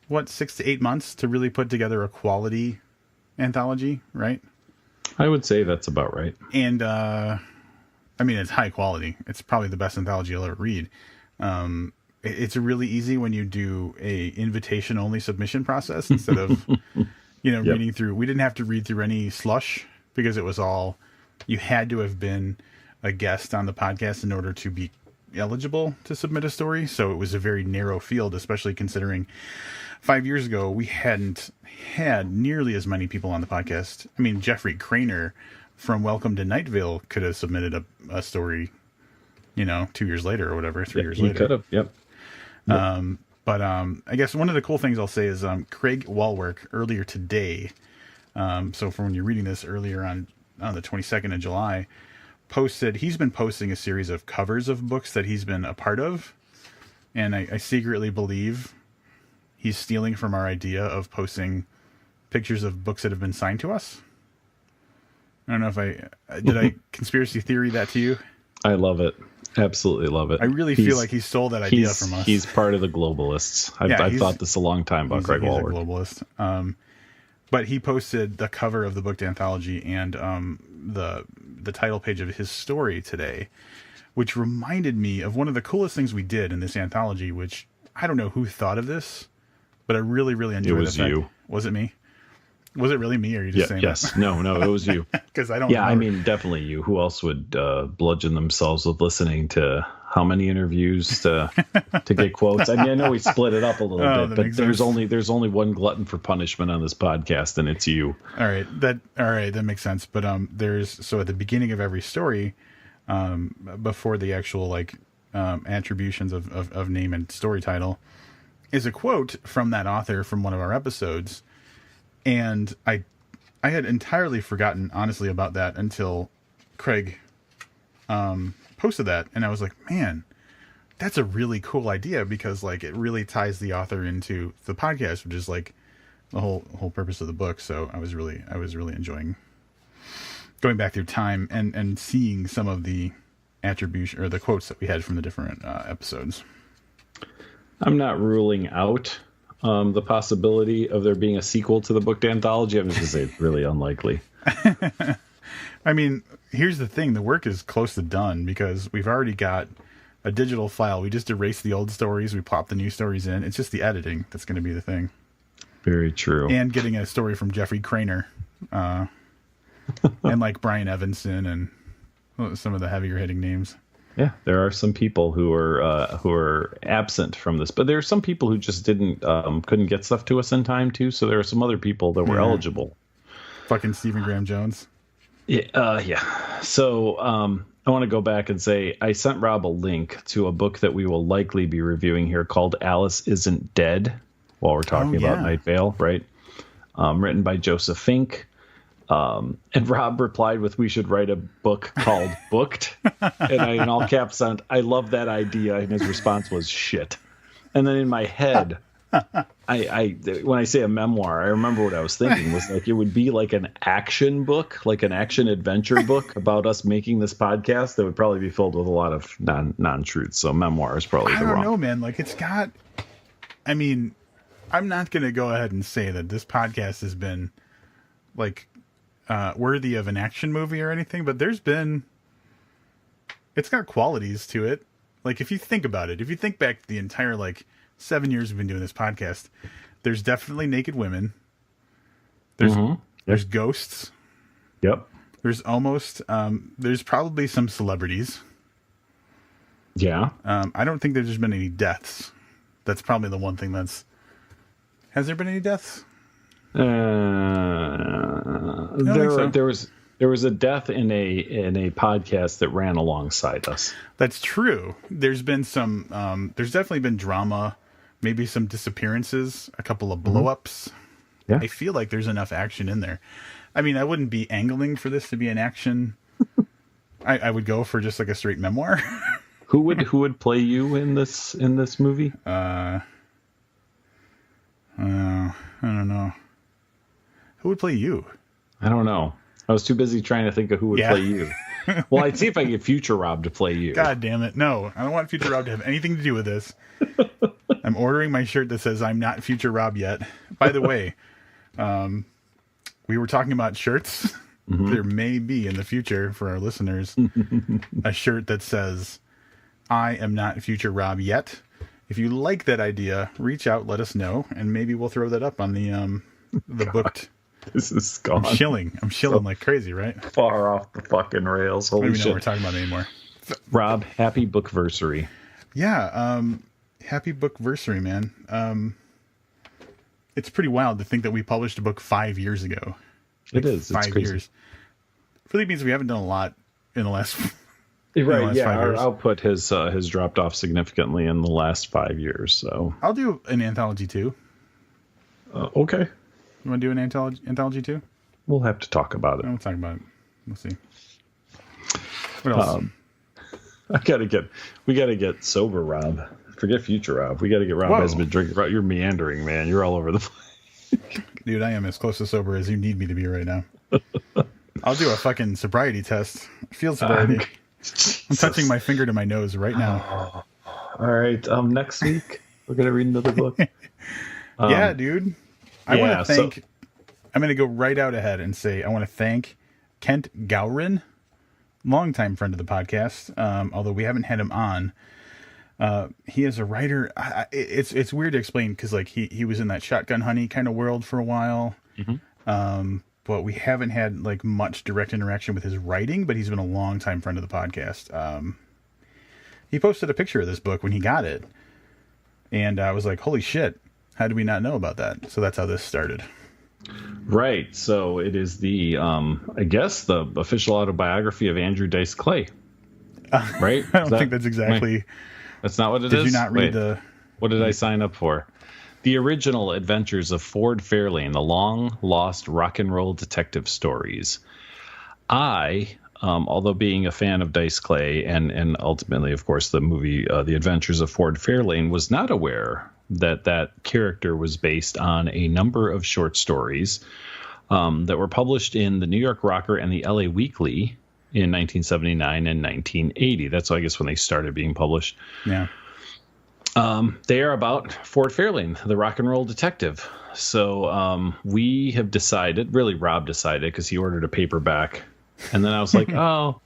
6 to 8 months to really put together a quality anthology, right? I would say that's about right. And I mean, it's high quality. It's probably the best anthology you'll ever read. It's really easy when you do a invitation only submission process instead of reading through. We didn't have to read through any slush because it was all, you had to have been a guest on the podcast in order to be eligible to submit a story. So it was a very narrow field, especially considering 5 years ago we hadn't had nearly as many people on the podcast. I mean, Jeffrey Craner from Welcome to Night Vale could have submitted a story, 2 years later or whatever, 3 years later. He could have, yep. But I guess one of the cool things I'll say is Craig Walwork earlier today, so for when you're reading this earlier on the 22nd of July, he's been posting a series of covers of books that he's been a part of, and I secretly believe he's stealing from our idea of posting pictures of books that have been signed to us. I don't know if did I conspiracy theory that to you? I love it. Absolutely love it. I really feel like he stole that idea from us. He's part of the globalists. I've thought this a long time about Craig Walwork. He's a globalist. But he posted the cover of the book Anthology and the title page of his story today, which reminded me of one of the coolest things we did in this anthology, which I don't know who thought of this, but I really, really enjoyed it. It was you. Was it me? Was it really me, or are you just saying yes. that? No, it was you. Because I don't Yeah, remember. I mean, definitely you. Who else would bludgeon themselves with listening to how many interviews to get quotes. I mean, I know we split it up a little bit, but there's only one glutton for punishment on this podcast, and it's you. All right, that makes sense. But so at the beginning of every story, before the actual like attributions of name and story title, is a quote from that author from one of our episodes, and I had entirely forgotten, honestly, about that until Craig posted that, and I was like, man, that's a really cool idea, because like it really ties the author into the podcast, which is like the whole purpose of the book. So I was really enjoying going back through time and seeing some of the attribution or the quotes that we had from the different episodes. I'm not ruling out the possibility of there being a sequel to the book anthology. I'm just gonna say it's really unlikely. I mean, here's the thing. The work is close to done, because we've already got a digital file. We just erased the old stories. We plopped the new stories in. It's just the editing that's going to be the thing. Very true. And getting a story from Jeffrey Craner, and like Brian Evanson and some of the heavier hitting names. Yeah, there are some people who are absent from this, but there are some people who just couldn't get stuff to us in time too. So there are some other people that were eligible. Fucking Stephen Graham Jones. Yeah. So I want to go back and say I sent Rob a link to a book that we will likely be reviewing here called Alice Isn't Dead, while we're talking about Night Vale, right? Written by Joseph Fink. And Rob replied with, we should write a book called Booked. And I, in all caps, sent, I love that idea. And his response was shit. And then in my head, I when I say a memoir, I remember what I was thinking was like, it would be like an action book, like an action adventure book about us making this podcast that would probably be filled with a lot of non-truths. So memoir is probably the wrong. I don't know, man. Like it's got, I mean, I'm not going to go ahead and say that this podcast has been like worthy of an action movie or anything, but it's got qualities to it. Like if you think about it, if you think back to the entire like 7 years we've been doing this podcast, there's definitely naked women. There's ghosts. Yep. There's there's probably some celebrities. Yeah. I don't think there's been any deaths. That's probably the one thing has there been any deaths? There was a death in a podcast that ran alongside us. That's true. There's been some. There's definitely been drama. Maybe some disappearances. A couple of blow-ups. Yeah. I feel like there's enough action in there. I mean, I wouldn't be angling for this to be an action. I would go for just like a straight memoir. Who would play you in this movie? I don't know. Who would play you? I don't know. I was too busy trying to think of who would play you. Well, I'd see if I could get Future Rob to play you. God damn it. No, I don't want Future Rob to have anything to do with this. I'm ordering my shirt that says I'm not Future Rob yet. By the way, we were talking about shirts. Mm-hmm. There may be in the future for our listeners a shirt that says I am not Future Rob yet. If you like that idea, reach out, let us know, and maybe we'll throw that up on the booked. This is gone. I'm shilling like crazy, right? Far off the fucking rails. Holy shit. I don't even know what we're talking about anymore. Rob, happy bookversary. Yeah, happy bookversary, man. It's pretty wild to think that we published a book 5 years ago. It is. It's 5 years. Really means we haven't done a lot in the last. Right. Yeah. Our output has dropped off significantly in the last 5 years. So I'll do an anthology too. Okay. You want to do an anthology too? We'll have to talk about it. We'll talk about it. We'll see. What else? We gotta get sober, Rob. Forget Future Rob. We gotta get Rob has been drinking. You're meandering, man. You're all over the place. Dude, I am as close to sober as you need me to be right now. I'll do a fucking sobriety test. Field sobriety. I'm touching my finger to my nose right now. All right. Next week we're gonna read another book. Yeah, dude. I want to thank. I'm going to go right out ahead and say I want to thank Kent Gowron, longtime friend of the podcast. Although we haven't had him on, he is a writer. It's weird to explain because like he was in that Shotgun Honey kind of world for a while. Mm-hmm. But we haven't had like much direct interaction with his writing. But he's been a longtime friend of the podcast. he posted a picture of this book when he got it. And I was like, holy shit, how did we not know about that? So that's how this started. Right. So it is the, I guess, the official autobiography of Andrew Dice Clay. Right? I don't think that's exactly... That's not what it is? Did you not read the... What did I sign up for? The original adventures of Ford Fairlane, the long-lost rock and roll detective stories. I, although being a fan of Dice Clay and ultimately, of course, the movie The Adventures of Ford Fairlane, was not aware that character was based on a number of short stories that were published in the New York Rocker and the LA Weekly in 1979 and 1980. That's, I guess, when they started being published. Yeah. They are about Ford Fairlane, the rock and roll detective. So we have decided, really Rob decided, because he ordered a paperback. And then I was like, oh,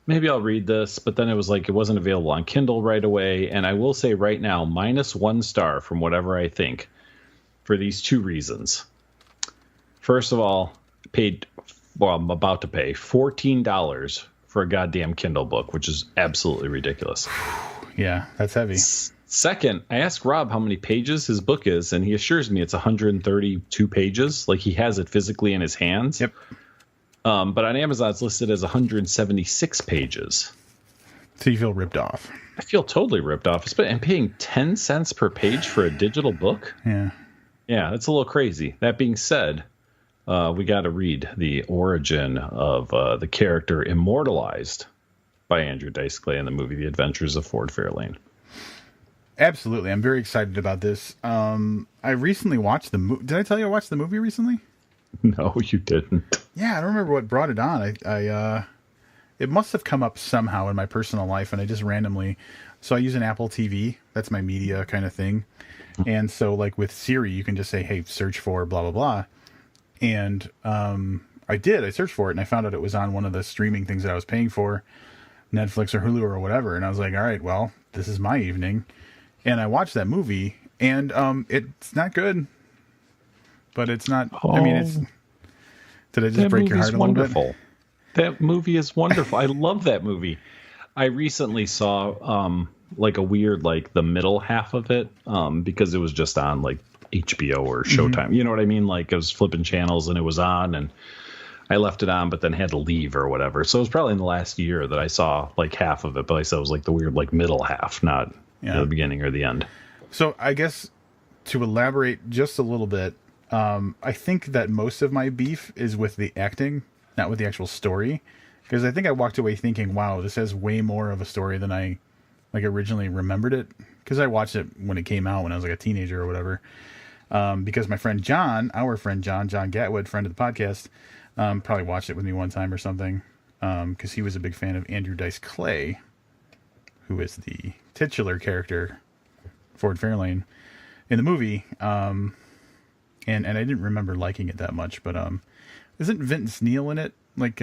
maybe I'll read this. But then it was like it wasn't available on Kindle right away. And I will say right now, -1 star from whatever I think for these two reasons. First of all, I'm about to pay $14 for a goddamn Kindle book, which is absolutely ridiculous. Yeah, that's heavy. Second, I asked Rob how many pages his book is, and he assures me it's 132 pages. Like, he has it physically in his hands. Yep. But on Amazon, it's listed as 176 pages. So you feel ripped off. I feel totally ripped off. And paying 10 cents per page for a digital book? Yeah. Yeah, that's a little crazy. That being said, we got to read the origin of the character immortalized by Andrew Dice Clay in the movie The Adventures of Ford Fairlane. Absolutely. I'm very excited about this. I recently watched the movie. Did I tell you I watched the movie recently? No, you didn't. Yeah, I don't remember what brought it on. It must have come up somehow in my personal life, and I just randomly... So I use an Apple TV. That's my media kind of thing. And so, like, with Siri, you can just say, hey, search for blah, blah, blah. And I did. I searched for it, and I found out it was on one of the streaming things that I was paying for, Netflix or Hulu or whatever. And I was like, all right, well, this is my evening. And I watched that movie, and it's not good. But it's not... Oh, I mean, it's... Did I just break your heart a little bit? That movie is wonderful. I love that movie. I recently saw like a weird, like the middle half of it because it was just on like HBO or Showtime. Mm-hmm. You know what I mean? Like I was flipping channels and it was on and I left it on, but then had to leave or whatever. So it was probably in the last year that I saw like half of it, but I said it was like the weird like middle half, not the beginning or the end. So I guess to elaborate just a little bit, I think that most of my beef is with the acting, not with the actual story. Because I think I walked away thinking, wow, this has way more of a story than I like originally remembered it. Because I watched it when it came out when I was like a teenager or whatever. Because my friend John, John Gatwood, friend of the podcast, probably watched it with me one time or something. Because he was a big fan of Andrew Dice Clay, who is the titular character, Ford Fairlane, in the movie. And I didn't remember liking it that much. But isn't Vince Neil in it? Like...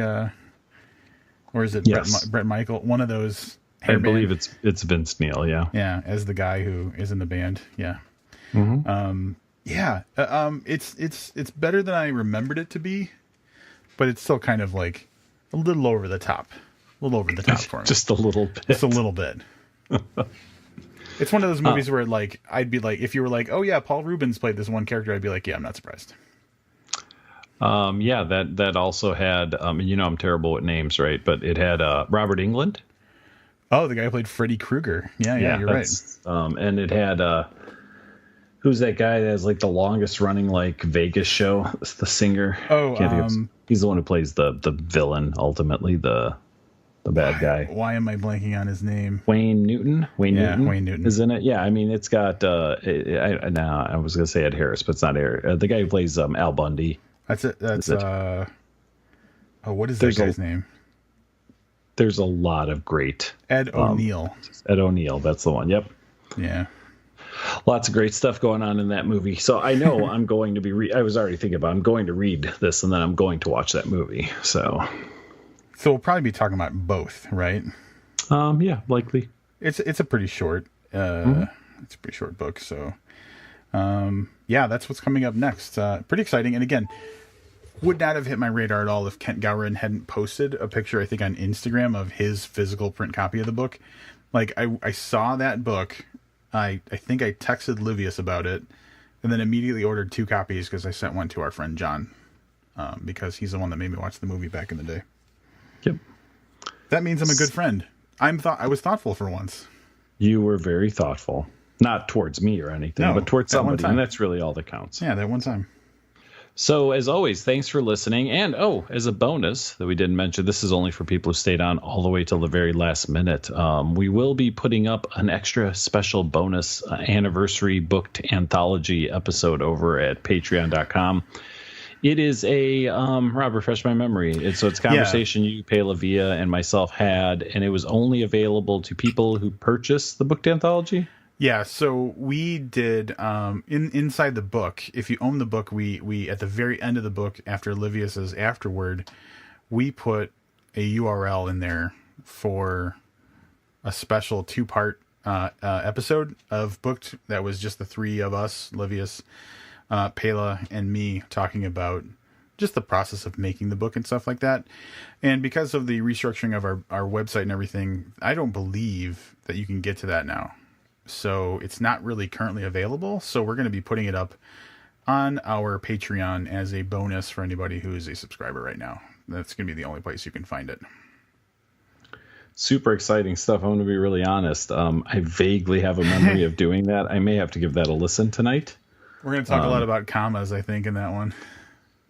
Or is it yes. Brett Michael? One of those. I believe it's Vince Neil. Yeah. Yeah, as the guy who is in the band. Yeah. Mm-hmm. It's better than I remembered it to be, but it's still kind of like a little over the top. A little over the top for me. Just a little bit. Just a little bit. It's one of those movies where like I'd be like, if you were like, oh yeah, Paul Rubens played this one character, I'd be like, yeah, I'm not surprised. That also had, I'm terrible with names, right? But it had Robert Englund. Oh, the guy who played Freddy Krueger. Yeah, you're right. And it had, who's that guy that has like the longest running like Vegas show? The singer. Oh, he's the one who plays the villain, ultimately, the bad guy. Why am I blanking on his name? Wayne Newton. Wayne Newton is in it. Yeah, I mean, it's got, I was going to say Ed Harris, but it's not Ed. The guy who plays Al Bundy. That's it. What is that guy's name? There's a lot of great. Ed O'Neill. Ed O'Neill, that's the one. Yep. Yeah. Lots of great stuff going on in that movie. So I know I'm going to be. I was already thinking about. I'm going to read this and then I'm going to watch that movie. So we'll probably be talking about both, right? Yeah, likely. It's a pretty short. It's a pretty short book. So, that's what's coming up next. Pretty exciting. And again, would not have hit my radar at all if Kent Gowron hadn't posted a picture, I think, on Instagram of his physical print copy of the book. Like, I saw that book. I think I texted Livius about it, and then immediately ordered 2 copies because I sent one to our friend John, because he's the one that made me watch the movie back in the day. Yep. That means I'm a good friend. I was thoughtful for once. You were very thoughtful. Not towards me or anything, but towards somebody, and that's really all that counts. Yeah, that one time. So, as always, thanks for listening. And, as a bonus that we didn't mention, this is only for people who stayed on all the way till the very last minute. We will be putting up an extra special bonus anniversary booked anthology episode over at patreon.com. It is a, Rob, refresh my memory. It's a conversation you, Paylavia, and myself had, and it was only available to people who purchased the booked anthology. Yeah, so we did inside the book. If you own the book, we at the very end of the book, after Livius's afterword, we put a URL in there for a special 2-part episode of Booked. That was just the 3 of us, Livius, Pela, and me, talking about just the process of making the book and stuff like that. And because of the restructuring of our website and everything, I don't believe that you can get to that now. So it's not really currently available. So we're going to be putting it up on our Patreon as a bonus for anybody who is a subscriber right now. That's going to be the only place you can find it. Super exciting stuff. I'm going to be really honest. I vaguely have a memory of doing that. I may have to give that a listen tonight. We're going to talk a lot about commas, I think, in that one.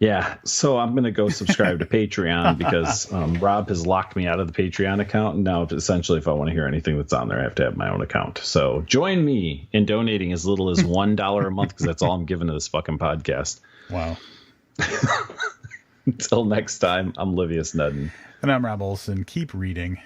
Yeah, so I'm going to go subscribe to Patreon because Rob has locked me out of the Patreon account. And now, essentially, if I want to hear anything that's on there, I have to have my own account. So join me in donating as little as $1 a month because that's all I'm giving to this fucking podcast. Wow. Until next time, I'm Livius Nedden. And I'm Rob Olson. Keep reading.